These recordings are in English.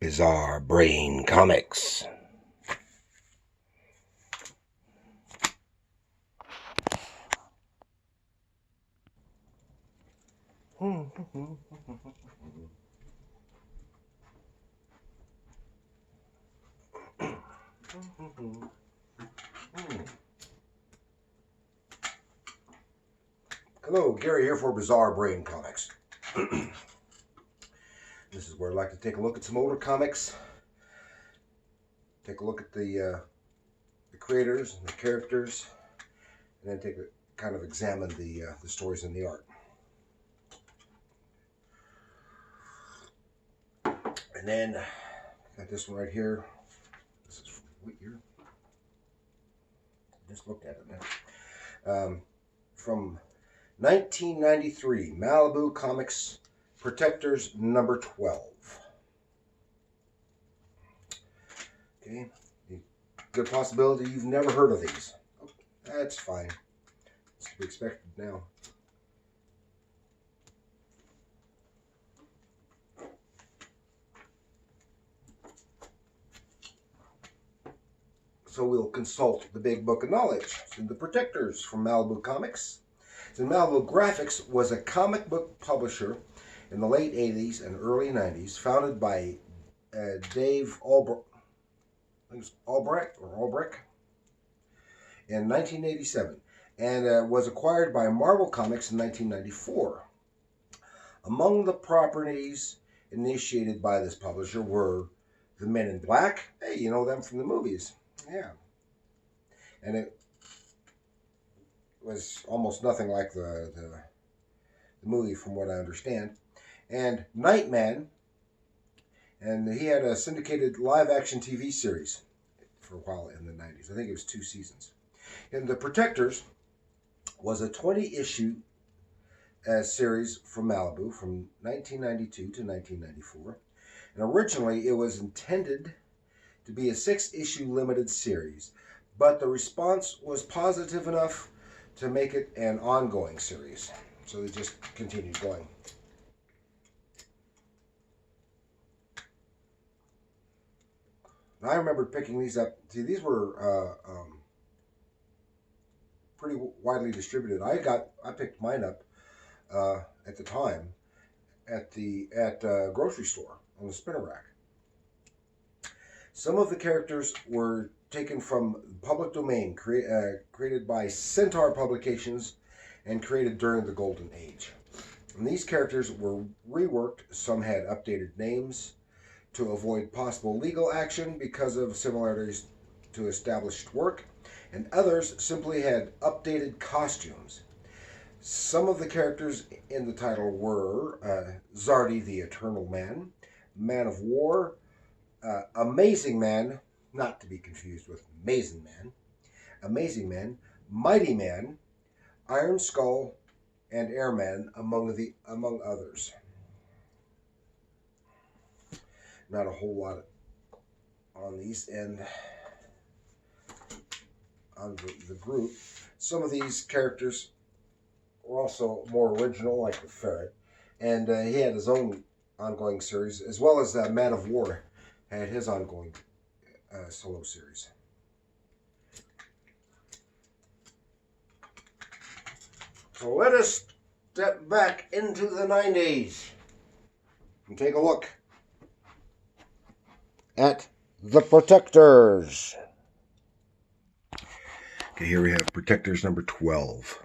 Bizarre Brain Comics. Hello, Gary here for Bizarre Brain Comics. This is where I like to take a look at some older comics, take a look at the creators and the characters, and then kind of examine the stories and the art. And then got this one right here. This is from what year? Just looked at it now. From 1993, Malibu Comics, Protectors number 12. Okay, good possibility you've never heard of these. Oh, that's fine. It's to be expected now. So we'll consult the big book of knowledge. So the Protectors from Malibu Comics. So Malibu Graphics was a comic book publisher in the late 80s and early 90s, founded by Dave Albrecht in 1987, and was acquired by Marvel Comics in 1994. Among the properties initiated by this publisher were the Men in Black. Hey, you know them from the movies. Yeah. And it was almost nothing like the movie from what I understand. And Nightman, and he had a syndicated live-action TV series for a while in the 90s. I think it was 2 seasons. And The Protectors was a 20-issue series from Malibu from 1992 to 1994. And originally it was intended to be a 6-issue limited series, but the response was positive enough to make it an ongoing series. So they just continued going. I remember picking these up. See, these were pretty widely distributed. I picked mine up at the time at a grocery store on the spinner rack. Some of the characters were taken from public domain, created by Centaur Publications and created during the Golden Age. And these characters were reworked. Some had updated names to avoid possible legal action because of similarities to established work, and others simply had updated costumes. Some of the characters in the title were Zardy the Eternal Man, Man of War, Amazing Man, not to be confused with Amazing Man, Mighty Man, Iron Skull, and Airman, among others. Not a whole lot on these, and on the group. Some of these characters were also more original, like the Ferret, and he had his own ongoing series, as well as Man of War had his ongoing solo series. So let us step back into the 90s and take a look at the Protectors. Okay, here we have Protectors number 12.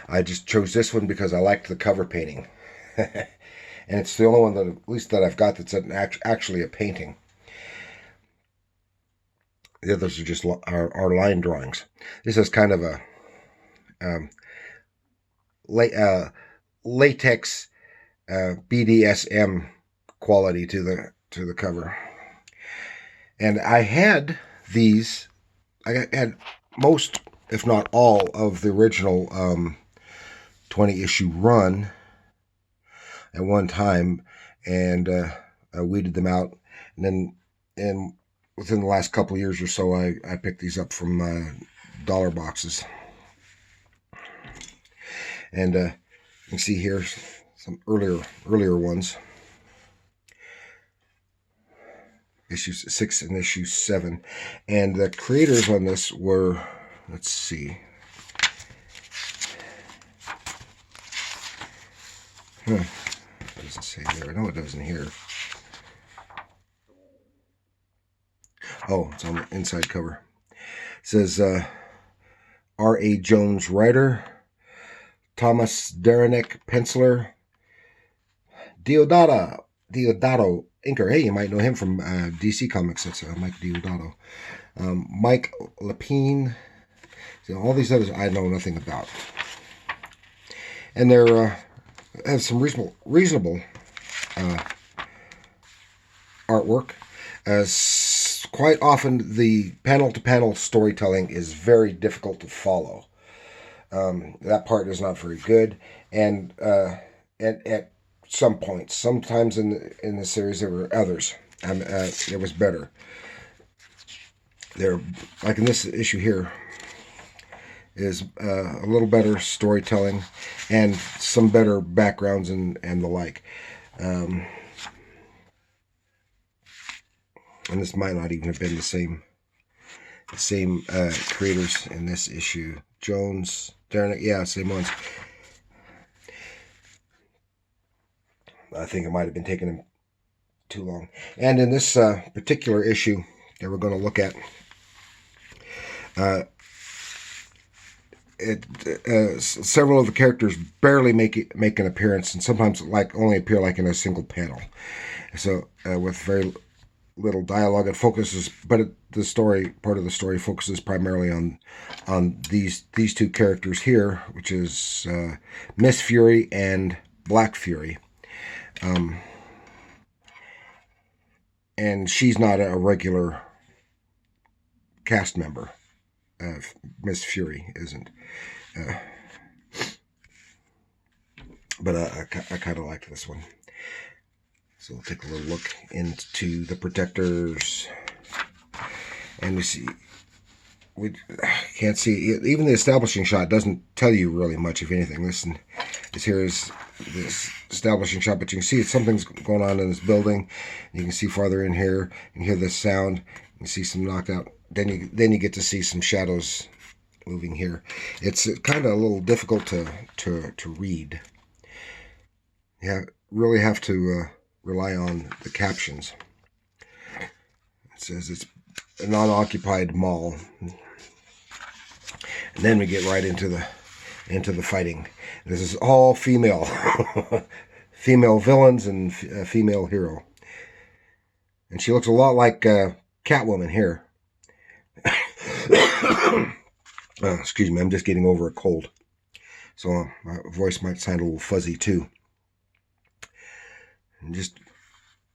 I just chose this one because I liked the cover painting. And it's the only one that, at least that I've got, that's actually a painting. The others are just are line drawings. This is kind of a latex BDSM quality to the cover. And I had these. I had most, if not all, of the original 20-issue run at one time, and I weeded them out, and within the last couple of years or so, I picked these up from dollar boxes. And you can see here some earlier ones. issue 6 and issue 7. And the creators on this were, let's see. It doesn't say there. I know it doesn't here. Oh, it's on the inside cover. It says R.A. Jones writer, Thomas Derenick penciler, Deodato inker. Hey, you might know him from DC Comics. That's Mike Deodato. Mike Lapine. All these others I know nothing about. And they're have some reasonable artwork. Quite often, the panel-to-panel storytelling is very difficult to follow. That part is not very good, and at some points, sometimes in the series there were others. It was better. There, like in this issue here, is a little better storytelling and some better backgrounds and the like. And this might not even have been the same creators in this issue. Jones, Derenick, yeah, same ones. I think it might have been taking them too long. And in this particular issue that we're going to look at, several of the characters barely make an appearance, and sometimes only appear like in a single panel. So with very little dialogue, it focuses, but the story part of the story focuses primarily on these two characters here, which is Miss Fury and Black Fury. And she's not a regular cast member. Miss Fury isn't. But I kind of like this one. So we'll take a little look into the Protectors. And we can't see, even the establishing shot doesn't tell you really much, if anything. This here is this establishing shot, but you can see something's going on in this building. You can see farther in here, and hear this sound. You can see some knocked out. Then you get to see some shadows moving here. It's kind of a little difficult to read. You really have to rely on the captions. It says it's a non-occupied mall. And then we get right into the fighting. This is all female, female villains and female hero. And she looks a lot like Catwoman here. Excuse me, I'm just getting over a cold, so my voice might sound a little fuzzy too.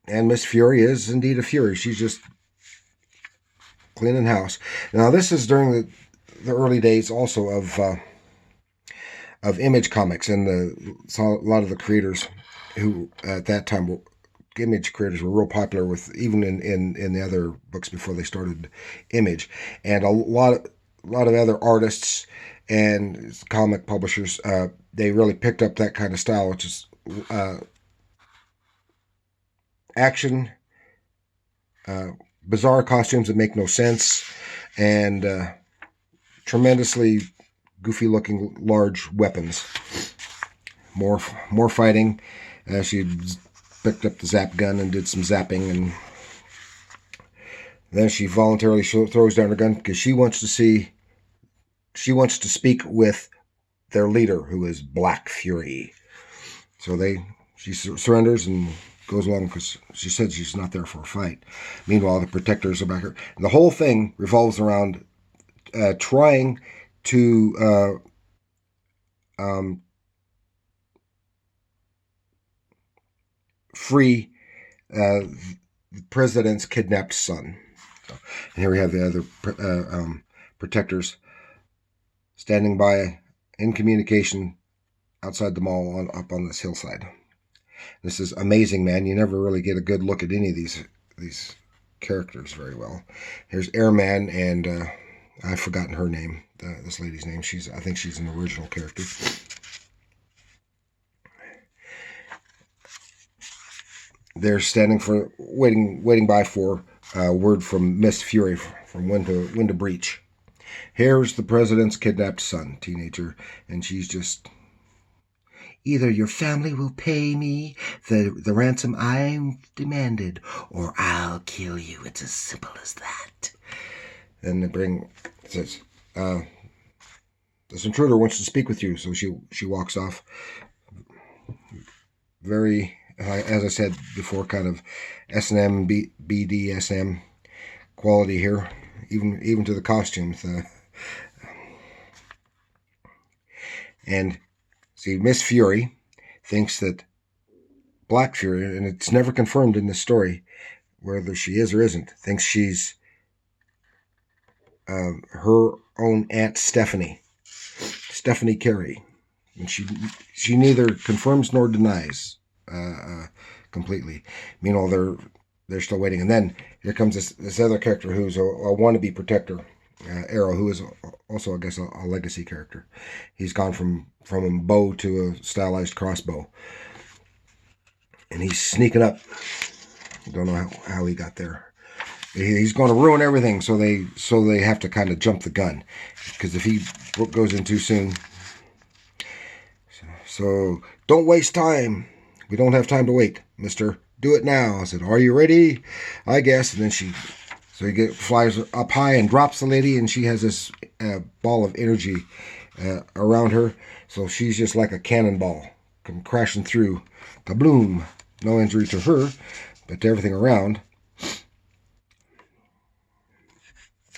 And Miss Fury is indeed a Fury. She's just cleaning house. Now this is during the early days also of Image Comics, and a lot of the creators who at that time were Image creators were real popular with, even in the other books before they started Image, and a lot of other artists and comic publishers, they really picked up that kind of style, which is action, bizarre costumes that make no sense, and tremendously goofy looking large weapons. More fighting. She picked up the zap gun and did some zapping, and then she voluntarily throws down her gun because she wants to speak with their leader, who is Black Fury. So she surrenders and goes along because she said she's not there for a fight. Meanwhile, the Protectors are back here. And the whole thing revolves around trying to free the president's kidnapped son. So, and here we have the other Protectors standing by in communication outside the mall up on this hillside. This is amazing, man. You never really get a good look at any of these characters very well. Here's Airman, and I've forgotten her name, this lady's name. I think she's an original character. They're standing waiting by for word from Miss Fury from when to breach. Here's the president's kidnapped son, teenager, and she's just, either your family will pay me the ransom I've demanded, or I'll kill you. It's as simple as that. And it says, this intruder wants to speak with you, so she walks off. Very, as I said before, kind of S&M, BDSM quality here, even to the costumes. And see, Miss Fury thinks that Black Fury, and it's never confirmed in this story whether she is or isn't, thinks she's her own Aunt Stephanie Carey. And she neither confirms nor denies completely. Meanwhile, they're still waiting. And then here comes this other character who's a wannabe protector, Arrow, who is also, I guess, a legacy character. He's gone from a bow to a stylized crossbow. And he's sneaking up. Don't know how he got there. He's going to ruin everything, so they have to kind of jump the gun. Because if he goes in too soon... So, don't waste time. We don't have time to wait, mister. Do it now. I said, are you ready? I guess. And then he flies up high and drops the lady, and she has this ball of energy around her. So she's just like a cannonball, come crashing through. Kabloom. No injury to her, but to everything around.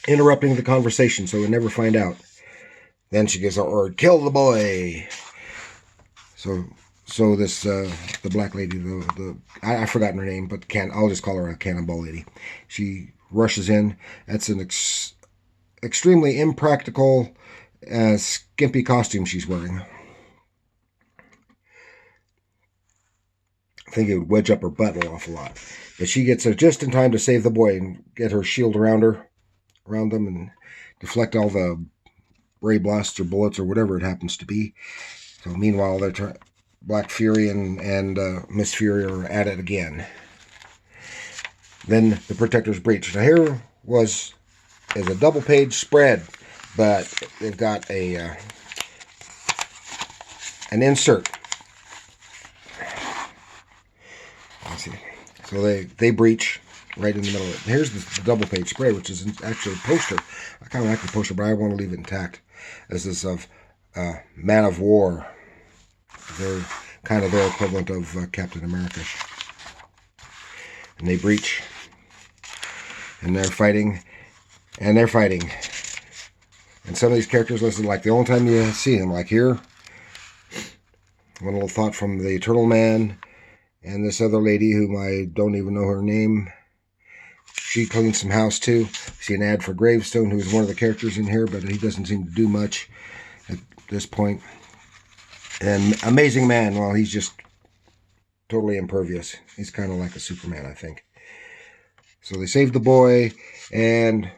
Interrupting the conversation, so we never find out. Then she gives the order, kill the boy. So this the black lady, I've forgotten her name, but I'll just call her a cannonball lady. She rushes in. That's an extremely impractical, skimpy costume she's wearing. I think it would wedge up her butt an awful lot. But she gets there just in time to save the boy and get her shield around them, and deflect all the ray blasts or bullets or whatever it happens to be. So meanwhile, Black Fury and Miss Fury are at it again. Then the Protector's breach. Now here is a double-page spread, but they've got an insert. Let's see. So they breach right in the middle of it. Here's the double-page spread, which is actually a poster. I kind of like the poster, but I want to leave it intact. This is of Man of War. They're kind of their equivalent of Captain America. And they breach. And they're fighting. And they're fighting. And some of these characters, listen, like the only time you see them, like here, one little thought from the Eternal Man and this other lady whom I don't even know her name. She cleans some house too. See an ad for Gravestone, who's one of the characters in here, but he doesn't seem to do much at this point. And Amazing Man, well, he's just totally impervious. He's kind of like a Superman, I think. So they save the boy, and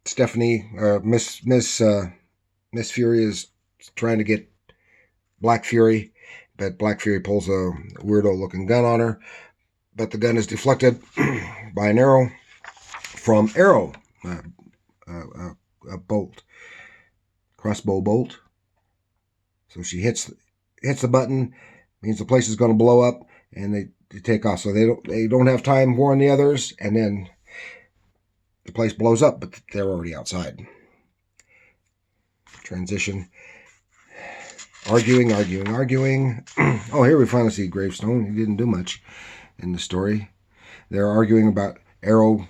Stephanie, Miss Fury is trying to get Black Fury, but Black Fury pulls a weirdo-looking gun on her. But the gun is deflected by an arrow from Arrow, a bolt, crossbow bolt. So she hits the button, means the place is going to blow up, and they take off. So they don't have time to warn the others, and then the place blows up, but they're already outside. Transition. Arguing. Oh, here we finally see Gravestone. He didn't do much in the story. They're arguing about Arrow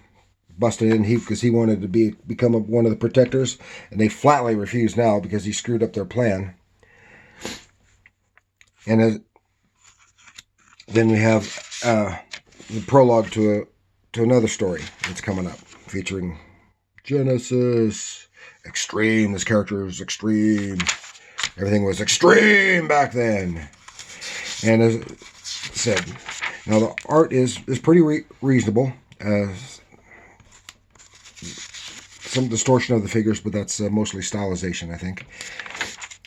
busted in because he wanted to become one of the Protectors, and they flatly refuse now because he screwed up their plan. And then we have the prologue to another story that's coming up, featuring Genesis. Extreme. This character is extreme. Everything was extreme back then. And as I said, now the art is pretty reasonable. Some distortion of the figures, but that's mostly stylization, I think.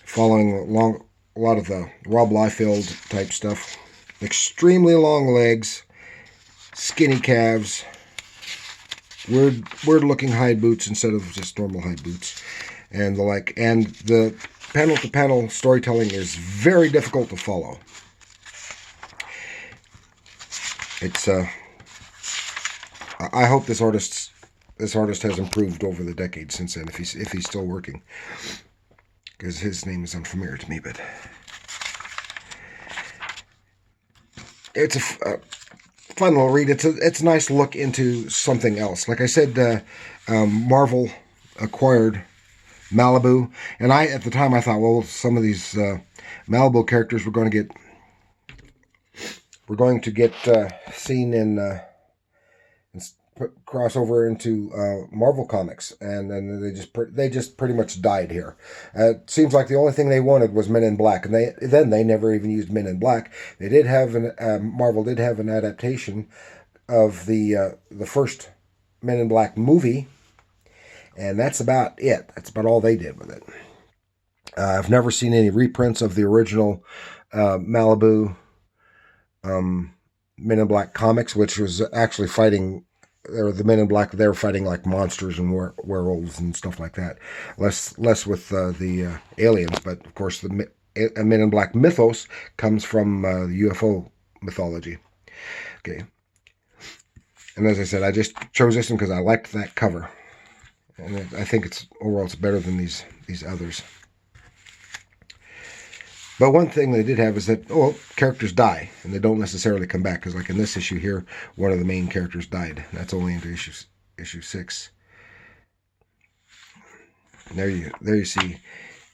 Following a lot of the Rob Liefeld type stuff. Extremely long legs. skinny calves, weird looking hide boots instead of just normal hide boots, and the like. And the panel to panel storytelling is very difficult to follow. It's I hope this artist has improved over the decades since then, if he's still working, because his name is unfamiliar to me. But it's a fun little read. It's a nice look into something else. Like I said, Marvel acquired Malibu, and at the time I thought, well, some of these Malibu characters we're going to get seen in crossover into Marvel Comics, and then they just pretty much died here. It seems like the only thing they wanted was Men in Black, and they never even used Men in Black. They did have Marvel did have an adaptation of the first Men in Black movie, and that's about it. That's about all they did with it. I've never seen any reprints of the original Malibu Men in Black comics, which was actually fighting. Or the Men in Black, they were fighting like monsters and werewolves and stuff like that. Less with the aliens, but of course the Men in Black mythos comes from the UFO mythology. Okay, and as I said, I just chose this one because I liked that cover, and I think overall it's better than these others. But one thing they did have is that, characters die, and they don't necessarily come back. Because like in this issue here, one of the main characters died. That's only into issue 6. And there you see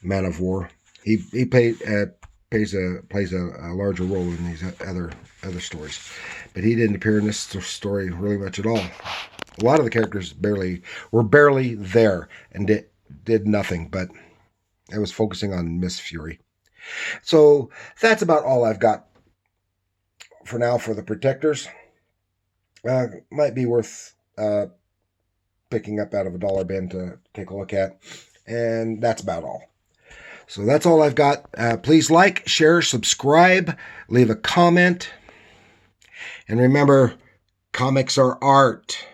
Man of War. He plays a larger role in these other stories. But he didn't appear in this story really much at all. A lot of the characters were barely there and did nothing, but I was focusing on Miss Fury. So that's about all I've got for now for the Protectors. Might be worth picking up out of a dollar bin to take a look at. And that's about all. So that's all I've got. Please like, share, subscribe, leave a comment. And remember, comics are art.